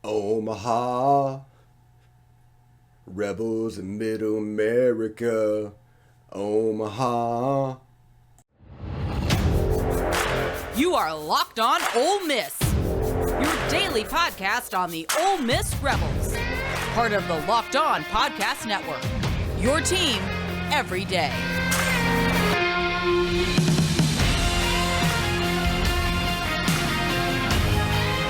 Omaha, Rebels in Middle America, Omaha. You are Locked On Ole Miss, your daily podcast on the Ole Miss Rebels, part of the Locked On Podcast Network, your team every day.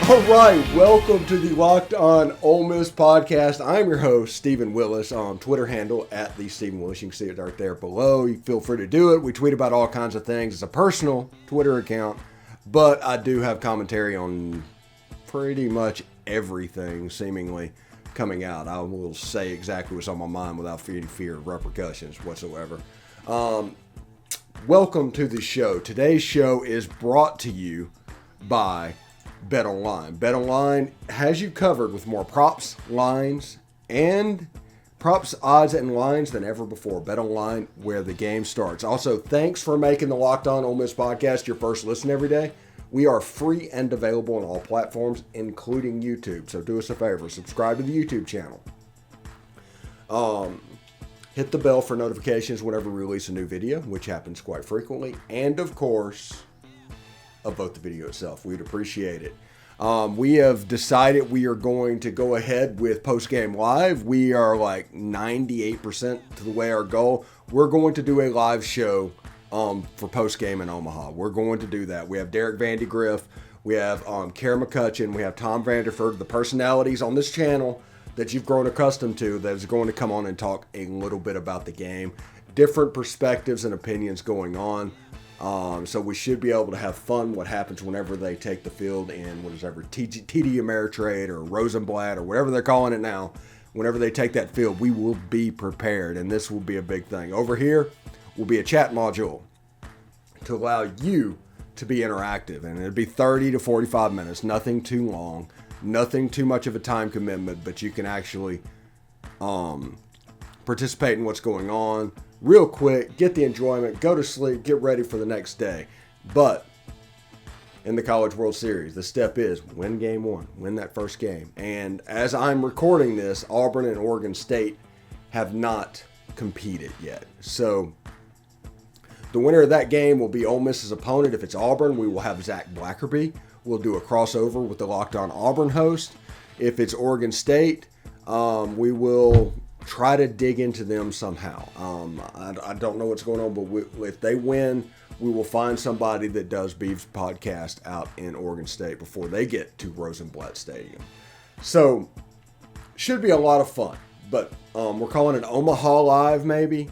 All right, welcome to the Locked On Ole Miss podcast. I'm your host, Stephen Willis, on Twitter handle at the Stephen Willis. You can see it right there below. You feel free to do it. We tweet about all kinds of things. It's a personal Twitter account, but I do have commentary on pretty much everything seemingly coming out. I will say exactly what's on my mind without any fear of repercussions whatsoever. Welcome to the show. Today's show is brought to you by BetOnline. BetOnline has you covered with more props, lines, and props, odds, and lines than ever before. BetOnline, where the game starts. Also, thanks for making the Locked On Ole Miss podcast your first listen every day. We are free and available on all platforms, including YouTube. So do us a favor, subscribe to the YouTube channel. Hit the bell for notifications whenever we release a new video, which happens quite frequently. And of course, about the video itself. We'd appreciate it. We have decided we are going to go ahead with post-game live. We are like 98% to the way our goal. We're going to do a live show for post-game in Omaha. We're going to do that. We have Derek Vandygriff. We have Kara McCutcheon. We have Tom Vanderford, the personalities on this channel that you've grown accustomed to that is going to come on and talk a little bit about the game. Different perspectives and opinions going on. So we should be able to have fun what happens whenever they take the field in whatever TD Ameritrade or Rosenblatt or whatever they're calling it now. Whenever they take that field, we will be prepared, and this will be a big thing. Over here will be a chat module to allow you to be interactive, and it'll be 30 to 45 minutes, nothing too long, nothing too much of a time commitment, but you can actually participate in what's going on real quick, get the enjoyment, go to sleep, get ready for the next day. But in the College World Series, the step is win game one, win that first game. And as I'm recording this, Auburn and Oregon State have not competed yet. So the winner of that game will be Ole Miss's opponent. If it's Auburn, we will have Zach Blackerby. We'll do a crossover with the Locked On Auburn host. If it's Oregon State, we will try to dig into them somehow. I don't know what's going on, but if they win, we will find somebody that does Beav's podcast out in Oregon State before they get to Rosenblatt Stadium. So, should be a lot of fun. But we're calling it Omaha Live, maybe.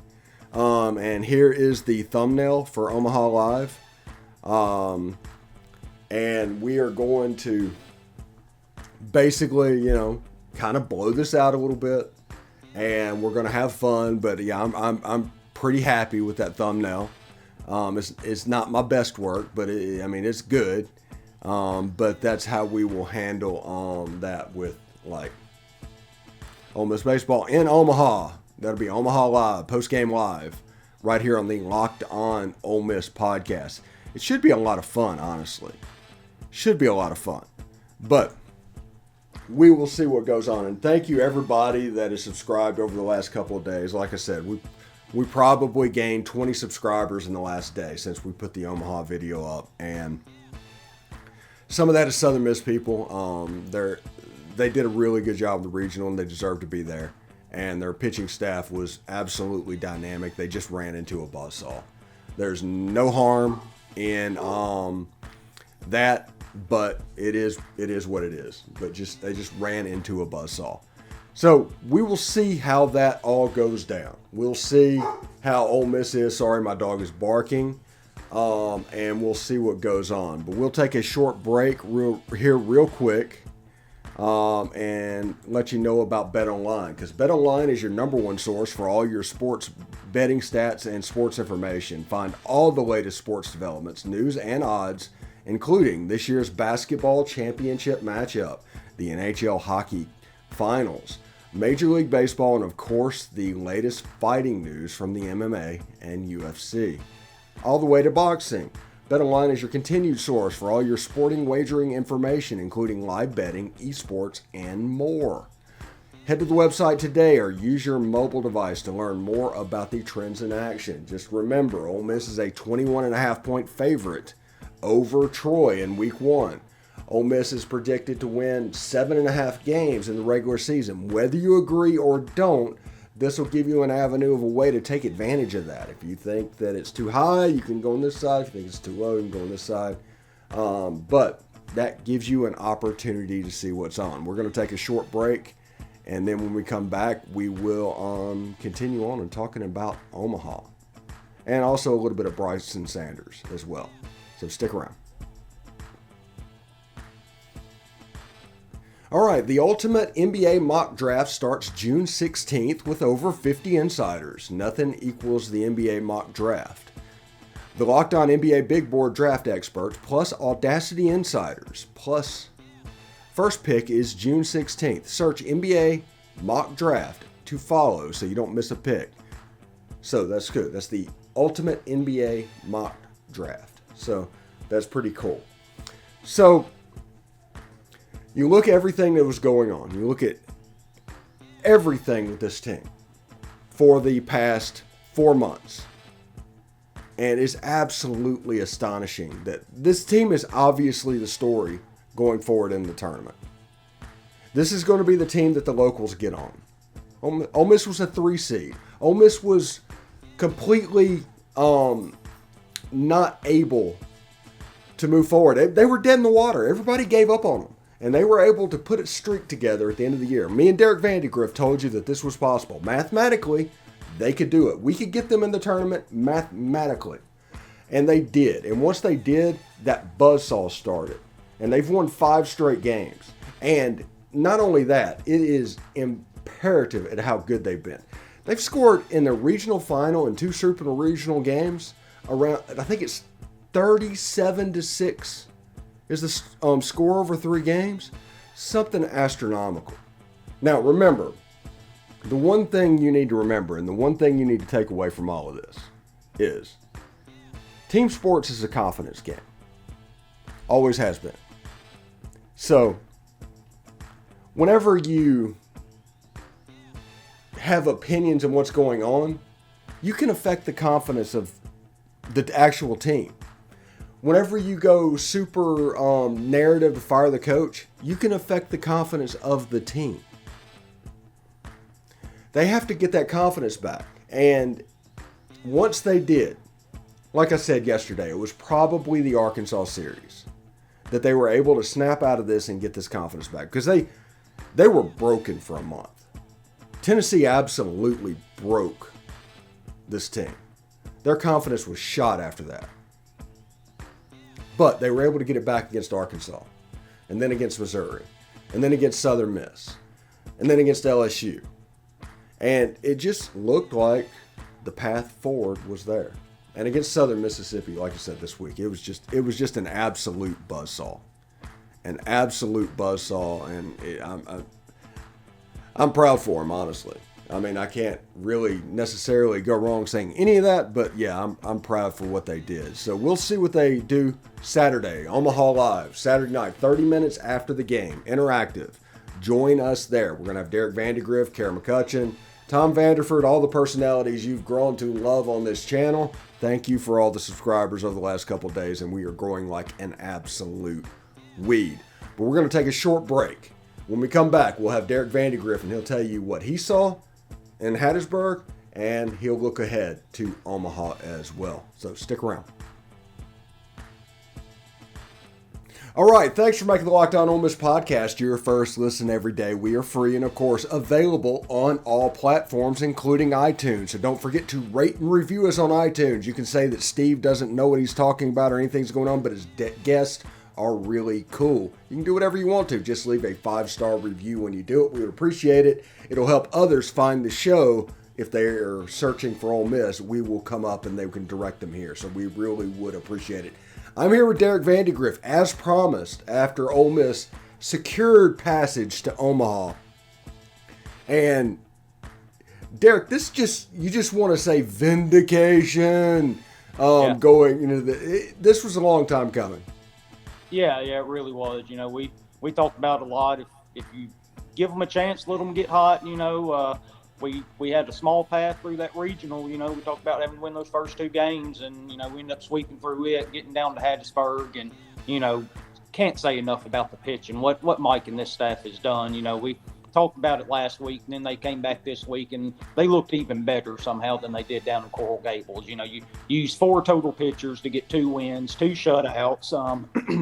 And here is the thumbnail for Omaha Live. And we are going to basically, kind of blow this out a little bit. And we're gonna have fun, but yeah, I'm pretty happy with that thumbnail. It's not my best work, but it's good. But that's how we will handle that with like Ole Miss Baseball in Omaha. That'll be Omaha Live, post-game live, right here on the Locked On Ole Miss podcast. It should be a lot of fun, honestly. Should be a lot of fun, but we will see what goes on. And thank you everybody that has subscribed over the last couple of days. Like I said, we probably gained 20 subscribers in the last day since we put the Omaha video up. And some of that is Southern Miss people. They did a really good job with the regional, and they deserve to be there. And their pitching staff was absolutely dynamic. They just ran into a buzzsaw. There's no harm in that. But it is what it is. But they just ran into a buzzsaw. So we will see how that all goes down. We'll see how Ole Miss is. Sorry, my dog is barking. And we'll see what goes on. But we'll take a short break real quick and let you know about BetOnline. Because BetOnline is your number one source for all your sports betting stats and sports information. Find all the latest sports developments, news, and odds, including this year's basketball championship matchup, the NHL hockey finals, Major League Baseball, and of course the latest fighting news from the MMA and UFC. All the way to boxing. BetOnline is your continued source for all your sporting wagering information, including live betting, esports, and more. Head to the website today or use your mobile device to learn more about the trends in action. Just remember, Ole Miss is a 21.5-point favorite over Troy in Week 1. Ole Miss is predicted to win 7.5 games in the regular season. Whether you agree or don't, this will give you an avenue of a way to take advantage of that. If you think that it's too high, you can go on this side. If you think it's too low, you can go on this side. But that gives you an opportunity to see what's on. We're going to take a short break, and then when we come back, we will continue on and talking about Omaha. And also a little bit of Bryson Sanders as well. So stick around. All right, the Ultimate NBA Mock Draft starts June 16th with over 50 insiders. Nothing equals the NBA Mock Draft. The Locked On NBA Big Board Draft experts plus Audacity insiders plus first pick is June 16th. Search NBA Mock Draft to follow so you don't miss a pick. So that's good. That's the Ultimate NBA Mock Draft. So that's pretty cool. So you look at everything that was going on. You look at everything with this team for the past 4 months. And it's absolutely astonishing that this team is obviously the story going forward in the tournament. This is going to be the team that the locals get on. Ole Miss was a 3 seed. Ole Miss was completely not able to move forward. They were dead in the water. Everybody gave up on them. And they were able to put a streak together at the end of the year. Me and Derek Vandygriff told you that this was possible. Mathematically, they could do it. We could get them in the tournament mathematically. And they did. And once they did, that buzzsaw started. And they've won 5 straight games. And not only that, it is imperative at how good they've been. They've scored in the regional final and 2 super regional games around, I think it's 37-6. Is the score over 3 games? Something astronomical. Now, remember, the one thing you need to remember and the one thing you need to take away from all of this is team sports is a confidence game. Always has been. So, whenever you have opinions on what's going on, you can affect the confidence of the actual team. Whenever you go super narrative to fire the coach, you can affect the confidence of the team. They have to get that confidence back. And once they did, like I said yesterday, it was probably the Arkansas series that they were able to snap out of this and get this confidence back. Because they were broken for a month. Tennessee absolutely broke this team. Their confidence was shot after that. But they were able to get it back against Arkansas, and then against Missouri, and then against Southern Miss, and then against LSU. And it just looked like the path forward was there. And against Southern Mississippi, like I said this week, it was just an absolute buzzsaw. An absolute buzzsaw, and I'm proud for him, honestly. I mean, I can't really necessarily go wrong saying any of that, but yeah, I'm proud for what they did. So we'll see what they do Saturday, Omaha Live, Saturday night, 30 minutes after the game, interactive. Join us there. We're going to have Derek Vandygriff, Kara McCutcheon, Tom Vanderford, all the personalities you've grown to love on this channel. Thank you for all the subscribers over the last couple of days, and we are growing like an absolute weed. But we're going to take a short break. When we come back, we'll have Derek Vandygriff, and he'll tell you what he saw in Hattiesburg, and he'll look ahead to Omaha as well. So stick around. All right, thanks for making the Locked On Ole Miss podcast your first listen every day. We are free and, of course, available on all platforms, including iTunes. So don't forget to rate and review us on iTunes. You can say that Steve doesn't know what he's talking about or anything's going on, but his guests are really cool. You can do whatever you want to. Just leave a 5-star review when you do it. We would appreciate it. It'll help others find the show. If they're searching for Ole Miss, we will come up and they can direct them here. So we really would appreciate it. I'm here with Derek Vandygriff, as promised, after Ole Miss secured passage to Omaha. And Derek, you just want to say vindication. going into this was a long time coming. Yeah, it really was. We talked about a lot. If you give them a chance, let them get hot. We had a small path through that regional. We talked about having to win those first 2 games, and we ended up sweeping through it, getting down to Hattiesburg, and can't say enough about the pitching. What Mike and this staff has done. We talked about it last week, and then they came back this week, and they looked even better somehow than they did down in Coral Gables. You used 4 total pitchers to get 2 wins, 2 shutouts.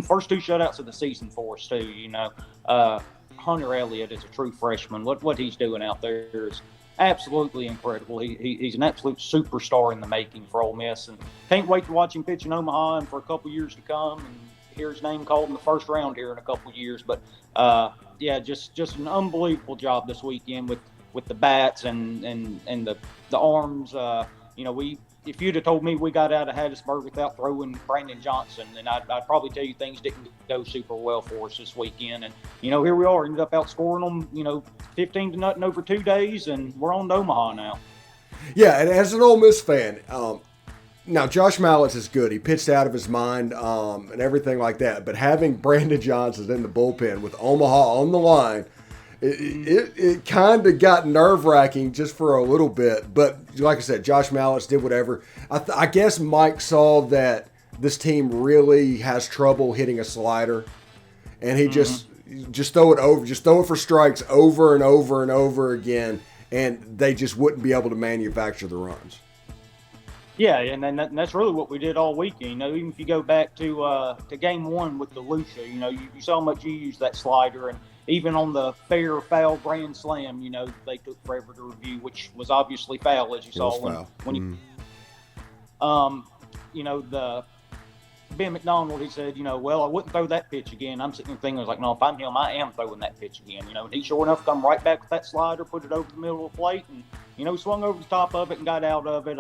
First 2 shutouts of the season for us too. Hunter Elliott is a true freshman. What he's doing out there is absolutely incredible. He's an absolute superstar in the making for Ole Miss, and can't wait to watch him pitch in Omaha and for a couple years to come, and hear his name called in the first round here in a couple years. But just an unbelievable job this weekend with the bats and the arms. If you'd have told me we got out of Hattiesburg without throwing Brandon Johnson, then I'd probably tell you things didn't go super well for us this weekend. And here we are, ended up outscoring them 15-0 over 2 days, and we're on to Omaha now. Yeah, and as an Ole Miss fan, now Josh Mallett's is good. He pitched out of his mind and everything like that. But having Brandon Johnson in the bullpen with Omaha on the line, it kind of got nerve-wracking just for a little bit. But like I said, Josh Mallett's did whatever. I guess Mike saw that this team really has trouble hitting a slider, and he just throw it over, just throw it for strikes over and over and over again, and they just wouldn't be able to manufacture the runs. Yeah, and then that's really what we did all weekend. Even if you go back to game 1 with DeLucia, you saw how much you used that slider, and even on the fair foul grand slam, they took forever to review, which was obviously foul, as you saw when the Ben McDonald, he said, well, I wouldn't throw that pitch again. I'm sitting there thinking, I was like, no, if I'm him, I am throwing that pitch again. And he sure enough come right back with that slider, put it over the middle of the plate, and he swung over the top of it and got out of it.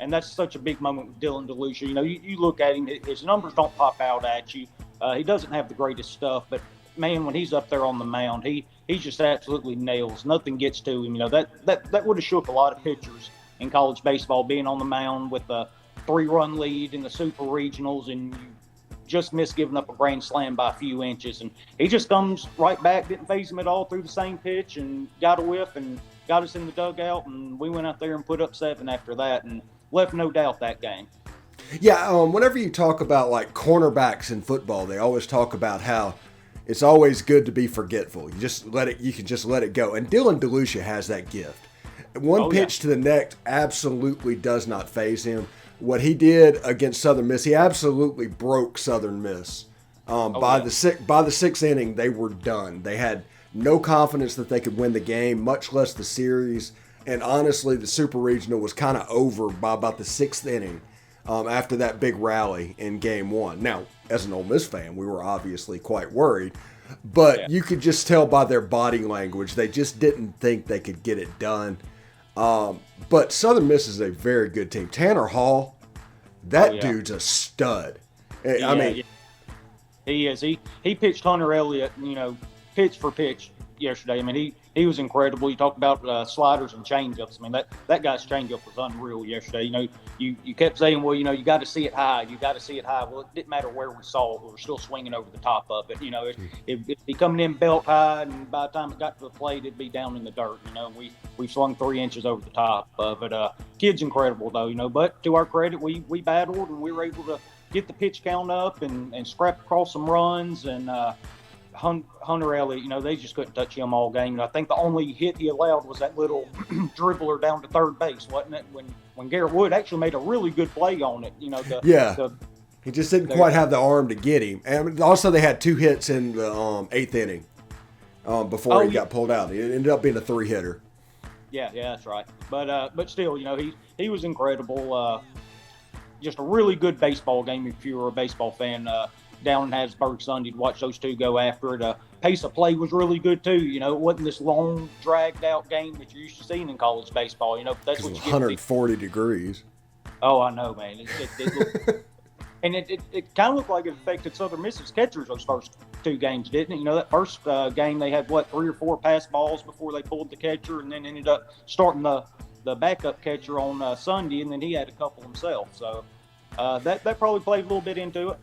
And that's such a big moment with Dylan DeLucia. You look at him, his numbers don't pop out at you. He doesn't have the greatest stuff, but man, when he's up there on the mound, he just absolutely nails. Nothing gets to him. That would have shook a lot of pitchers in college baseball, being on the mound with a 3-run lead in the super regionals, and you just missed giving up a grand slam by a few inches. And he just comes right back, didn't phase him at all, through the same pitch, and got a whiff and got us in the dugout. And we went out there and put up 7 after that, and left no doubt that game. Yeah, whenever you talk about like cornerbacks in football, they always talk about how it's always good to be forgetful. You can just let it go. And Dylan DeLucia has that gift. One pitch to the neck absolutely does not faze him. What he did against Southern Miss, he absolutely broke Southern Miss. By the 6th inning, they were done. They had no confidence that they could win the game, much less the series. And honestly, the Super Regional was kind of over by about the 6th inning after that big rally in Game 1. Now, as an Ole Miss fan, we were obviously quite worried. But you could just tell by their body language, they just didn't think they could get it done. But Southern Miss is a very good team. Tanner Hall, that dude's a stud. He is. He pitched Hunter Elliott, pitch for pitch yesterday. He was incredible. You talked about sliders and changeups. That guy's changeup was unreal yesterday. You kept saying, well, you got to see it high. You got to see it high. Well, it didn't matter where we saw it. We were still swinging over the top of it. It'd be coming in belt high, and by the time it got to the plate, it'd be down in the dirt. We swung 3 inches over the top of it. Kid's incredible, though. But to our credit, we battled, and we were able to get the pitch count up and scrap across some runs. And Hunter Elliott, they just couldn't touch him all game. And I think the only hit he allowed was that little dribbler down to third base, wasn't it? When Garrett Wood actually made a really good play on it. He just didn't quite have the arm to get him. And also, they had 2 hits in the 8th inning before he got pulled out. It ended up being a 3-hitter. Yeah, that's right. But still, he was incredible. Just a really good baseball game if you were a baseball fan. Down in Hattiesburg Sunday to watch those 2 go after it. Pace of play was really good too. It wasn't this long, dragged out game that you're used to seeing in college baseball. That's what you get. 140 degrees. Oh, I know, man. And it kind of looked like it affected Southern Miss's catchers those first 2 games, didn't it? That first game they had 3 or 4 pass balls before they pulled the catcher, and then ended up starting the backup catcher on Sunday, and then he had a couple himself. So. that probably played a little bit into it.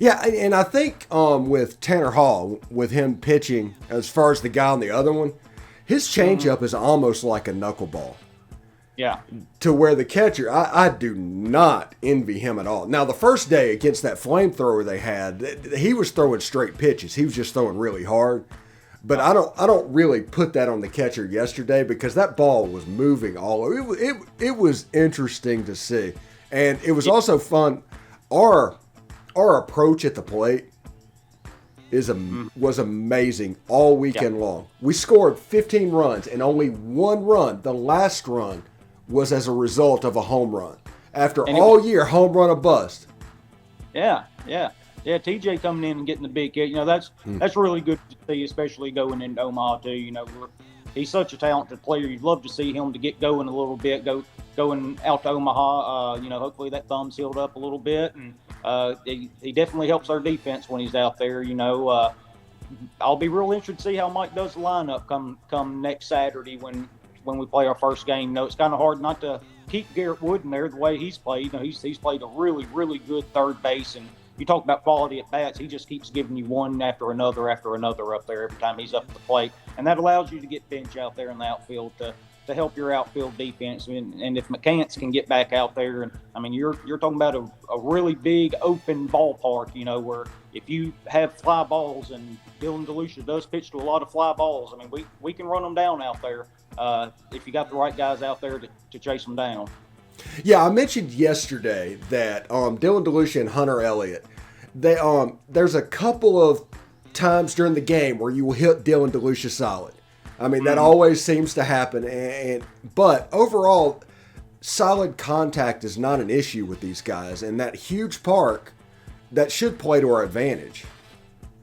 Yeah, and I think with Tanner Hall, with him pitching, as far as the guy on the other one, his changeup is almost like a knuckleball. Yeah. To where the catcher, I do not envy him at all. Now, the first day against that flamethrower they had, he was throwing straight pitches. He was just throwing really hard. But I don't really put that on the catcher yesterday because that ball was moving all over. It was interesting to see. And it was also fun. Our approach at the plate was amazing all weekend long. We scored 15 runs and only one run, the last run, was as a result of a home run. After all year, home run or bust. Yeah. TJ coming in and getting the big hit, that's really good to see, especially going into Omaha too. He's such a talented player. You'd love to see him to get going a little bit, going out to Omaha. Hopefully that thumb's healed up a little bit, and he definitely helps our defense when he's out there. I'll be real interested to see how Mike does the lineup come next Saturday when we play our first game. It's kind of hard not to keep Garrett Wood in there the way he's played. He's played a really, really good third base, and you talk about quality at bats. He just keeps giving you one after another up there every time he's up at the plate, and that allows you to get bench out there in the outfield to help your outfield defense. And if McCants can get back out there, and you're talking about a really big open ballpark, where if you have fly balls, and Dylan DeLucia does pitch to a lot of fly balls, we can run them down out there if you got the right guys out there to chase them down. Yeah, I mentioned yesterday that Dylan DeLucia and Hunter Elliott, there's a couple of times during the game where you will hit Dylan DeLucia solid. That always seems to happen. But overall, solid contact is not an issue with these guys. And that huge park, that should play to our advantage.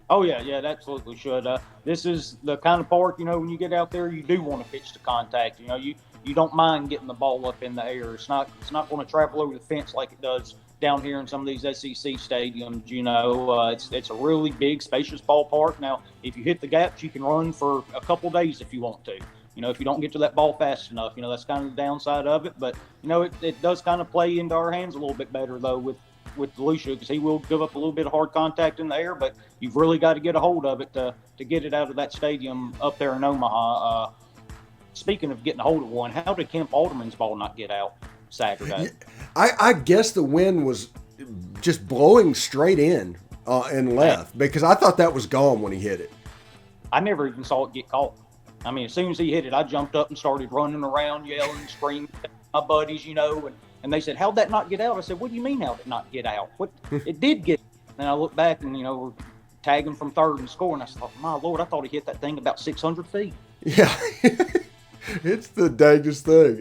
Oh, yeah, it absolutely should. This is the kind of park, when you get out there, you do want to pitch to contact. You don't mind getting the ball up in the air. It's not going to travel over the fence like it does down here in some of these SEC stadiums. It's a really big, spacious ballpark. Now, if you hit the gaps, you can run for a couple days if you want to. If you don't get to that ball fast enough, that's kind of the downside of it. But, it does kind of play into our hands a little bit better, though, with DeLucia, because he will give up a little bit of hard contact in the air, but you've really got to get a hold of it to get it out of that stadium up there in Omaha. Speaking of getting a hold of one, how did Kemp Alderman's ball not get out Saturday? I guess the wind was just blowing straight in and left, because I thought that was gone when he hit it. I never even saw it get caught. As soon as he hit it, I jumped up and started running around, yelling, screaming at my buddies, and they said, "How'd that not get out?" I said, "What do you mean, how'd it not get out? What it did get." And I looked back, and we're tagging from third and scoring. I thought, "My Lord, I thought he hit that thing about 600 feet." Yeah, it's the dangest thing.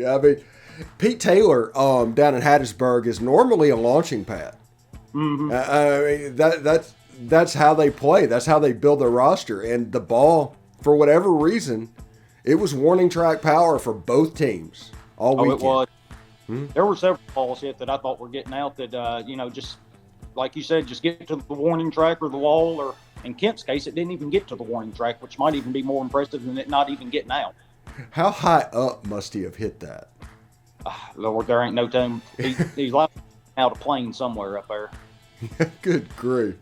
Pete Taylor down in Hattiesburg is normally a launching pad. Mm-hmm. That's how they play. That's how they build their roster. And the ball, for whatever reason, it was warning track power for both teams all weekend. It was. There were several balls hit that I thought were getting out that, just like you said, just get to the warning track or the wall, or in Kent's case, it didn't even get to the warning track, which might even be more impressive than it not even getting out. How high up must he have hit that? Lord, there ain't no time. He's like out a plane somewhere up there. Good grief.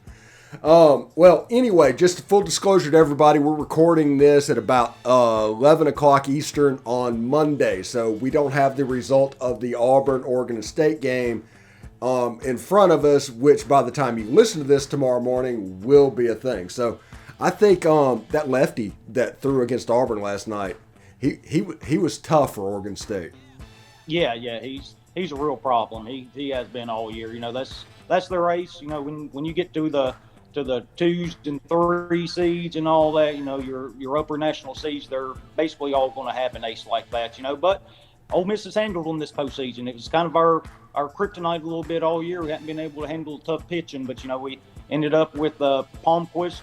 Well, anyway, just full disclosure to everybody, we're recording this at about 11 o'clock Eastern on Monday, so we don't have the result of the Auburn-Oregon State game in front of us, which by the time you listen to this tomorrow morning will be a thing. So I think that lefty that threw against Auburn last night, he was tough for Oregon State. Yeah, he's a real problem. He has been all year. That's the race. When you get to the 2s and 3 seeds and all that, your upper national seeds, they're basically all going to have an ace like that, But Ole Miss has handled them this postseason. It was kind of our kryptonite a little bit all year. We hadn't been able to handle tough pitching, but we ended up with Palmquist.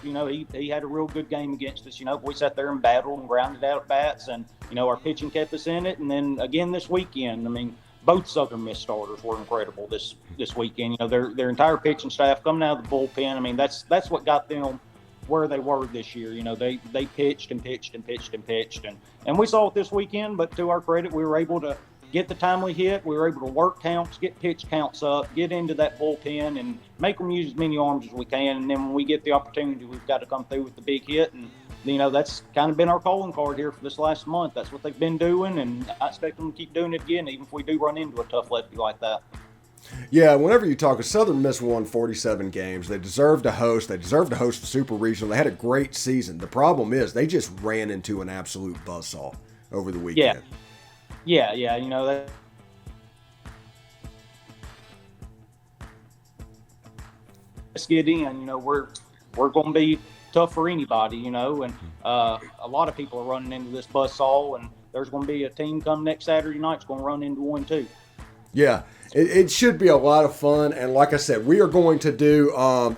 He had a real good game against us. We sat there and battled and grounded out at bats, and our pitching kept us in it. And then again this weekend, both Southern Miss starters were incredible this weekend. Their entire pitching staff coming out of the bullpen. That's what got them where they were this year. They pitched and pitched and pitched and pitched, and we saw it this weekend. But to our credit, we were able to get the timely hit. We were able to work counts, get pitch counts up, get into that bullpen, and make them use as many arms as we can. And then when we get the opportunity, we've got to come through with the big hit. And, that's kind of been our calling card here for this last month. That's what they've been doing, and I expect them to keep doing it again, even if we do run into a tough lefty like that. Yeah, whenever you talk, Southern Miss won 47 games. They deserve to host. They deserve to host the Super Regional. They had a great season. The problem is they just ran into an absolute buzzsaw over the weekend. Yeah. Let's get in. We're going to be tough for anybody, and a lot of people are running into this buzzsaw, and there's going to be a team come next Saturday night that's going to run into one too. Yeah, it should be a lot of fun, and like I said, we are going to do, I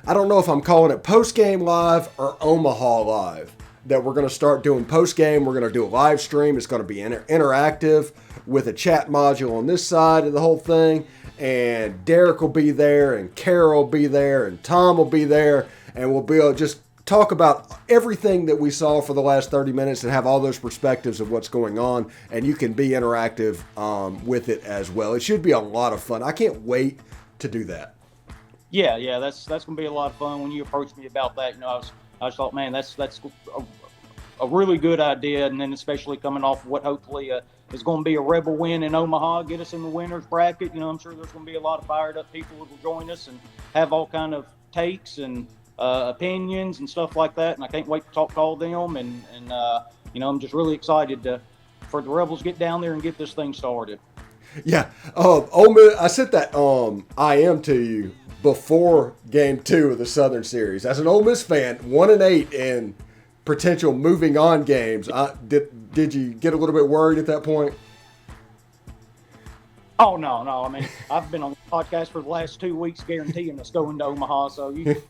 don't know if I'm calling it post-game live or Omaha live, that we're going to start doing post-game. We're going to do a live stream. It's going to be interactive with a chat module on this side of the whole thing, and Derek will be there, and Carol will be there, and Tom will be there, and we'll be able to just talk about everything that we saw for the last 30 minutes and have all those perspectives of what's going on, and you can be interactive with it as well. It should be a lot of fun. I can't wait to do that. Yeah, that's going to be a lot of fun. When you approached me about that, I just thought, man, that's a really good idea, and then especially coming off what hopefully is going to be a Rebel win in Omaha, get us in the winner's bracket. I'm sure there's going to be a lot of fired up people who will join us and have all kind of takes and opinions and stuff like that, and I can't wait to talk to all them. And I'm just really excited for the Rebels to get down there and get this thing started. Yeah, Ole Miss, I sent that IM to you before Game 2 of the Southern Series. As an Ole Miss fan, 1-8 in potential moving on games. Did you get a little bit worried at that point? Oh, no. I mean, I've been on the podcast for the last 2 weeks guaranteeing us going to Omaha. So, the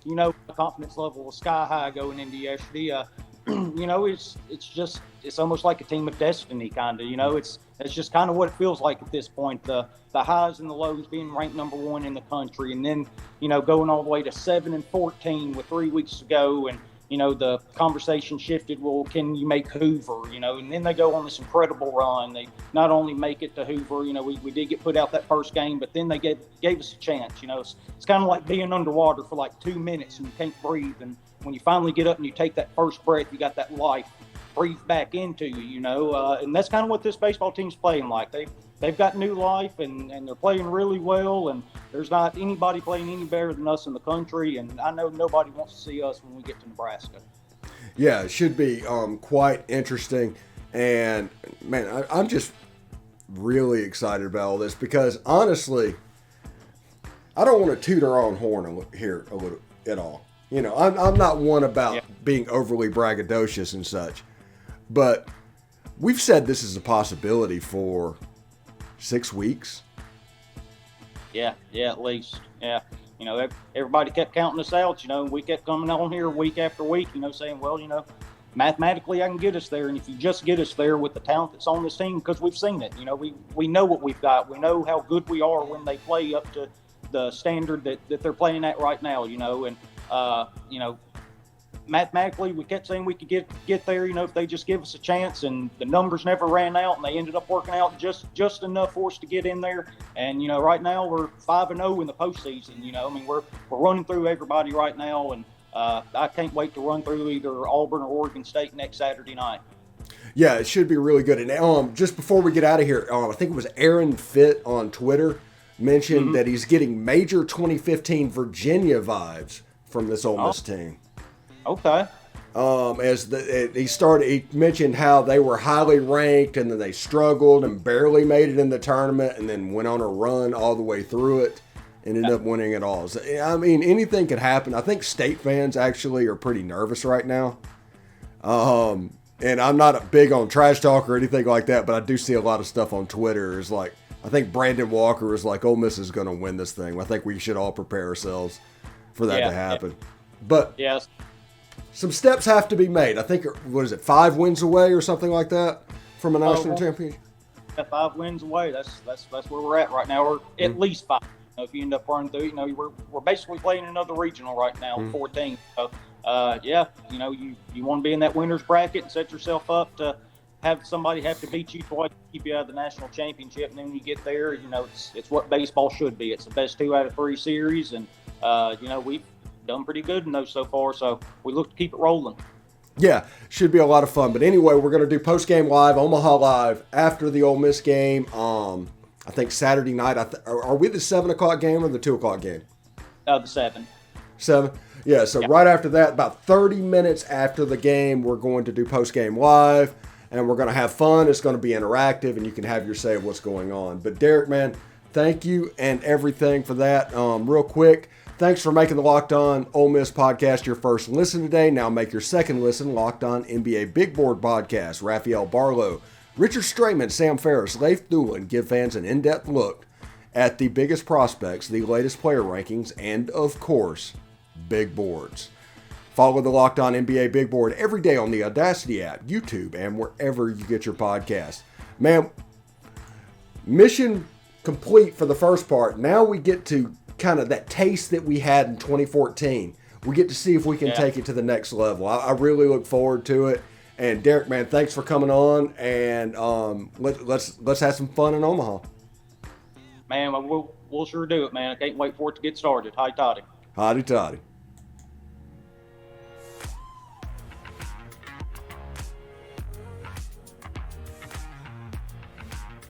confidence level was sky high going into yesterday. It's almost like a team of destiny, kind of. It's just kind of what it feels like at this point. The highs and the lows, being ranked number 1 in the country, and then, going all the way to 7-14 with 3 weeks to go. And, the conversation shifted, well, can you make Hoover, and then they go on this incredible run. They not only make it to Hoover, we did get put out that first game, but then they gave us a chance. It's kind of like being underwater for like 2 minutes and you can't breathe. And when you finally get up and you take that first breath, you got that life breathe back into you, and that's kind of what this baseball team's playing like. They've got new life, and they're playing really well, and there's not anybody playing any better than us in the country, and I know nobody wants to see us when we get to Nebraska. Yeah, it should be quite interesting, and man, I'm just really excited about all this because honestly, I don't want to toot our own horn here a little at all. I'm not one about being overly braggadocious and such, but we've said this is a possibility for 6 weeks. Yeah, at least. Yeah. Everybody kept counting us out, and we kept coming on here week after week, saying, well, mathematically I can get us there. And if you just get us there with the talent that's on this team, because we've seen it, we know what we've got. We know how good we are when they play up to the standard that they're playing at right now, and, mathematically, we kept saying we could get there, if they just give us a chance, and the numbers never ran out, and they ended up working out just enough for us to get in there. And right now we're 5-0 in the postseason. We're running through everybody right now, and I can't wait to run through either Auburn or Oregon State next Saturday night. Yeah, it should be really good. And just before we get out of here, I think it was Aaron Fitt on Twitter mentioned that he's getting major 2015 Virginia vibes from this Ole Miss team. Okay. He mentioned how they were highly ranked and then they struggled and barely made it in the tournament and then went on a run all the way through it and ended up winning it all. So, anything could happen. I think State fans actually are pretty nervous right now. And I'm not big on trash talk or anything like that, but I do see a lot of stuff on Twitter. Is like, I think Brandon Walker is like, Ole Miss is going to win this thing. I think we should all prepare ourselves for that to happen. But yes, some steps have to be made. I think, 5 wins away or something like that from a national championship? 5 wins away. That's where we're at right now. We're at least 5. If you end up running through, we're basically playing another regional right now, 14. So, you want to be in that winner's bracket and set yourself up to have somebody have to beat you twice to keep you out of the national championship, and then when you get there, it's what baseball should be. It's the best 2 out of 3 series, and we've done pretty good in those so far. So we look to keep it rolling. Yeah, should be a lot of fun. But anyway, we're going to do post-game live, Omaha Live, after the Ole Miss game. I think Saturday night. Are we the 7 o'clock game or the 2 o'clock game? The 7. 7? Yeah, so right after that, about 30 minutes after the game, we're going to do post-game live, and we're going to have fun. It's going to be interactive, and you can have your say of what's going on. But Derek, man, thank you and everything for that. Real quick, thanks for making the Locked On Ole Miss podcast your first listen today. Now make your second listen Locked On NBA Big Board podcast. Raphael Barlow, Richard Strayman, Sam Ferris, Leif Doolin give fans an in-depth look at the biggest prospects, the latest player rankings, and, of course, big boards. Follow the Locked On NBA Big Board every day on the Audacity app, YouTube, and wherever you get your podcasts. Man, mission complete for the first part. Now we get to kind of that taste that we had in 2014. We get to see if we can take it to the next level. I really look forward to it. And Derek, man, thanks for coming on. And let's have some fun in Omaha. Man, we'll sure do it, man. I can't wait for it to get started. Hi, Toddy. Hotty toddy.